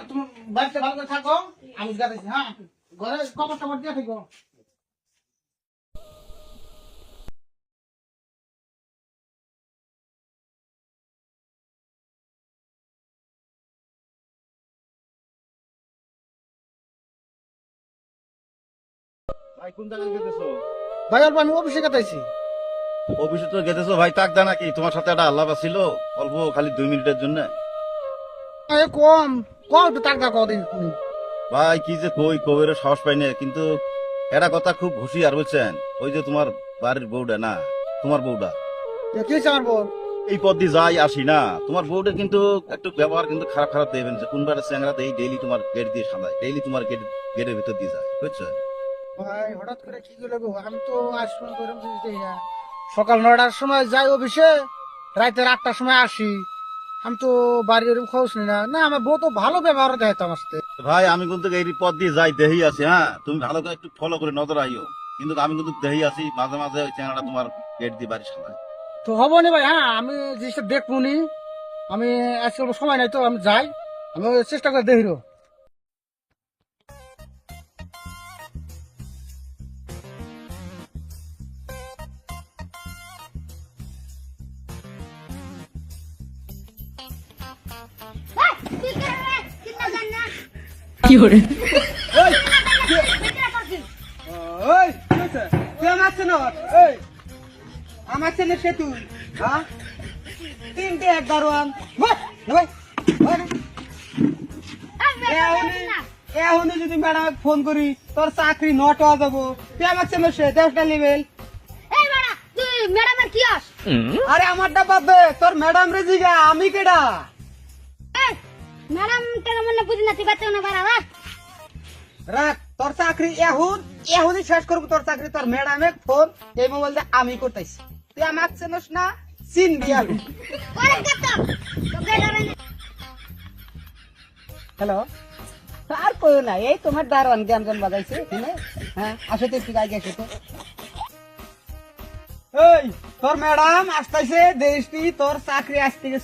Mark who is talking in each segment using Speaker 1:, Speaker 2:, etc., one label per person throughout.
Speaker 1: তুমি বাড়িতে ভালো করে থাকো, আমি যাচ্ছি। হ্যাঁ, ঘরে খবর টবর দিয়ে থাকো।
Speaker 2: ভাই কোন জায়গায় গেতেছো?
Speaker 1: ভাই অল্প আমি অফিসে কাটাইছি।
Speaker 2: অফিসে তো গেতেছো ভাই, তাক দা নাকি? তোমার সাথে একটা আলাপ ছিল অল্প, খালি 2 মিনিটের জন্য।
Speaker 1: কম কম একটু টাকা কদিন।
Speaker 2: ভাই কি যে কই কবের সাহস পাই না, কিন্তু এটা কথা খুব হুঁশিয়ার বুঝছেন। ওই যে তোমার বাড়ির বউটা না, তোমার বউটা
Speaker 1: কি হয়েছে আমার বোন?
Speaker 2: এই পথ দিয়ে যাই আসি না, তোমার বউটা কিন্তু একটু ব্যবহার কিন্তু খারাপ খারাপ দেবেন, যে কোনবার চ্যাংরা দেই ডেইলি তোমার গেট দিয়ে সাজায়, ডেইলি তোমার গেটের ভিতর দিয়ে যায় বুঝছো।
Speaker 1: ভাই হঠাৎ করে কি করে গো? আমি তো আজ ফোন করে সকাল 9টার সময় যাই অফিসে, রাতে 8টার সময় আসি। আমি তো বাড়ির এরকম খোঁজ নিই না। না, আমার বউ তো ভালো ব্যবহার দেয় তো আমার সাথে।
Speaker 2: ভাই আমি কিন্তু এই পথ দিয়ে যাই দেহি আছি, হ্যাঁ তুমি ভালো করে একটু ফলো করে নজর আইও, কিন্তু আমি কিন্তু দেহি আছি মাঝে মাঝে ওই চ্যাংরাটা তোমার গেট দিয়ে বাড়ি সাজায়।
Speaker 1: তো হবো নি ভাই, হ্যাঁ আমি জিনিসটা দেখবো নি। আমি আজকে সময় নাই তো, আমি যাই, আমি চেষ্টা করে দেখিরো। আমার ছেলে সে তুই, হ্যাঁ 3টে এক দারোয়ান এখন যদি ম্যাডাম ফোন করি তোর চাকরি নট হওয়া যাবো। তুই আমার ছেলে সে 10টা লেভেল।
Speaker 3: ম্যাডামের কি আস?
Speaker 1: আরে আমারটা বাদ দে, তোর ম্যাডাম রে জিগা আমি কেডা?
Speaker 3: ম্যাডাম টাকা মনে বুঝি না, তুই বাচ্চা না বাড়া
Speaker 1: রাখ তোর চাকরি, এখনই শেষ করবো তোর চাকরি। তোর ম্যাডামে ফোন এই মোবাইল দিয়ে আমি করতেছি। তুই আমার চেনস না, চিনবি আমি। হ্যালো, আর কইও না, এই তোমার দারোয়ান জ্ঞান জ্ঞান বাজাইছে। হ্যাঁ আসো তো, একটু আগে আসো তো। এই তোর ম্যাডাম আসতেছে, দেশটি তোর চাকরি আজ থেকে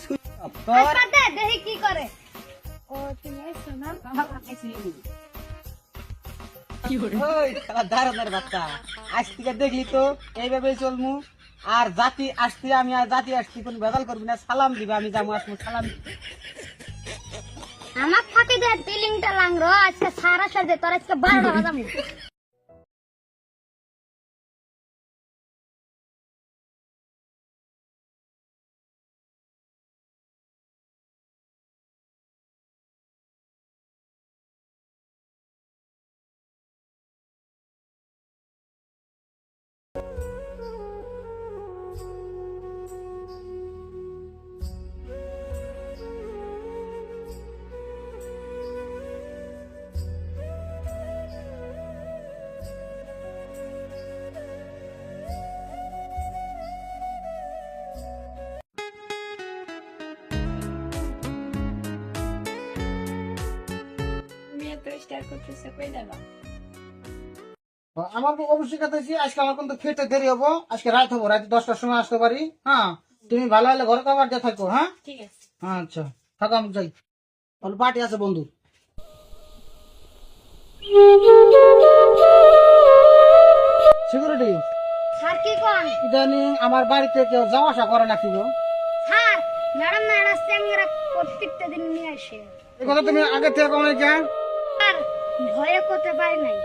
Speaker 1: তোর।
Speaker 3: দেখি কি করে। ও তুমি এসো না,
Speaker 1: দারোয়ানের বাচ্চা, আজ থেকে দেখলি তো এইভাবে চলমু। আর জাতি আসতে আমি, আর জাতি আসতে কোন ভেজাল করবি না, সালাম দিবা আমি যাবো আসবো সালাম।
Speaker 3: আমার ফাঁকে দে বিলিংটা লাংরো আজকে সারা সাজে তোর আজকে 12টা বাজামু।
Speaker 1: আমার অবশ্যই কাছে আজকে আমার কিন্তু খেতে দেরি হবো। আজকে রাত হবো, রাত 10টার সময় আসতে পারি। হ্যাঁ তুমি ভালো হলে ঘরে খাবার দিয়ে থাকো। হ্যাঁ
Speaker 3: ঠিক আছে।
Speaker 1: হ্যাঁ আচ্ছা থাকো, আমি যাই, পার্টি আছে বন্ধু। সিকিউরিটি,
Speaker 3: স্যার কি কোন?
Speaker 1: ইদানিং আমার বাড়িতে কেউ যাওয়া আসা করে নাকি গো?
Speaker 3: স্যার ম্যাডাম না আসছে, আমরা প্রত্যেকটা দিন নিয়ে আসে।
Speaker 1: এই কথা তুমি আগে থেকে কও নাই কেন?
Speaker 3: স্যার ভয়ে করতে পারি নাই।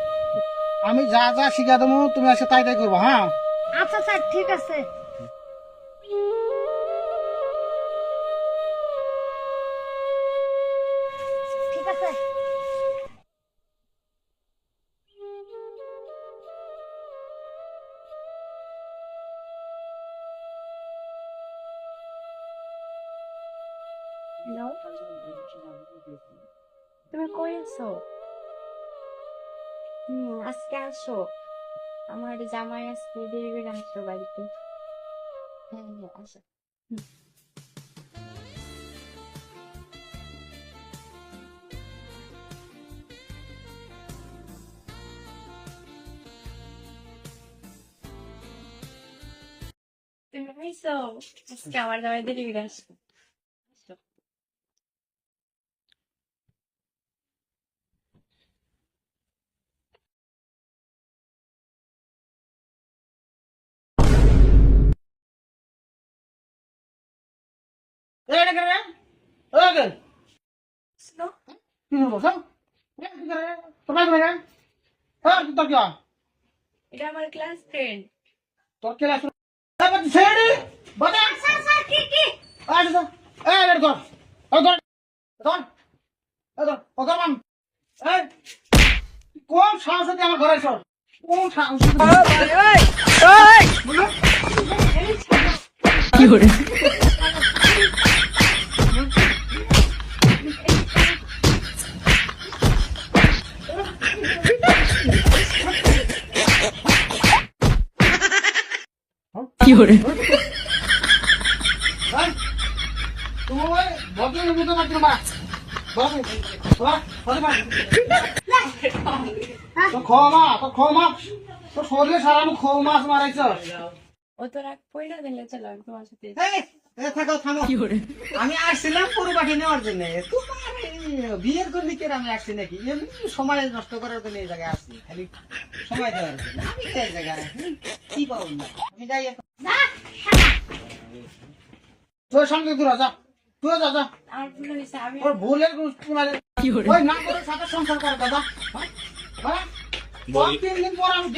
Speaker 1: আমি যা যা শিখা দেবো তুমি এসে তাই তাই করবো। হ্যাঁ
Speaker 3: আচ্ছা স্যার ঠিক আছে। ঠিক আছে। হ্যালো, তুমি কই আছো? আজকে আসো, আমার জামাই আজকে দেরি করে আসছো বাড়িতে। হ্যাঁ হ্যাঁ আসো। তুমি ঘুমাইছো? আজকে আমার জামাই ডেলিভারি আসবে। আসো।
Speaker 1: এই এটা করে ওই কে
Speaker 3: শোনো,
Speaker 1: কি বলছো এই কি করে তোমার করে হ্যাঁ তোর কি হয়?
Speaker 3: এটা আমার ক্লাস ফ্রেন্ড।
Speaker 1: তোর কে আসলে তারপর ছেড়ে বাজা
Speaker 3: স্যার স্যার কি কি?
Speaker 1: আরে তো এই বের কর ও ধর ধর ও ধর ও ধর মাম এই কোন সাহস দিয়ে আমার ঘরে এসো কোন সাহস
Speaker 3: কি করে? কি করে?
Speaker 1: তোমার ভদ্র মতো না তোমার বাবু তো ক্ষমা তো শরীরে সারা খৌ মাছ মারাইছ
Speaker 3: ও তো রাগ পয়লা দিলে চলো আমি তোমার সাথে
Speaker 1: কি করে
Speaker 4: আমি আসছিলাম পুরো বাকি নেওয়ার জন্য তোমার এই বিয়ের জন্য কি আমি আসছি নাকি এমনি সময় নষ্ট করার জন্য এই জায়গায় আসছি খালি সময় দেওয়ার জন্য আমি তো এই জায়গায় কি পাবো না আমি যাই এখন।
Speaker 1: তোর সঙ্গে দূর যা তুই যা যা
Speaker 3: আর ভুল হয়েছে আমি
Speaker 1: ওর ভুলের মানে
Speaker 3: কি করে?
Speaker 1: ওই না করে সাথে সংসার করে দাদা হ্যাঁ 3 দিন পর আমি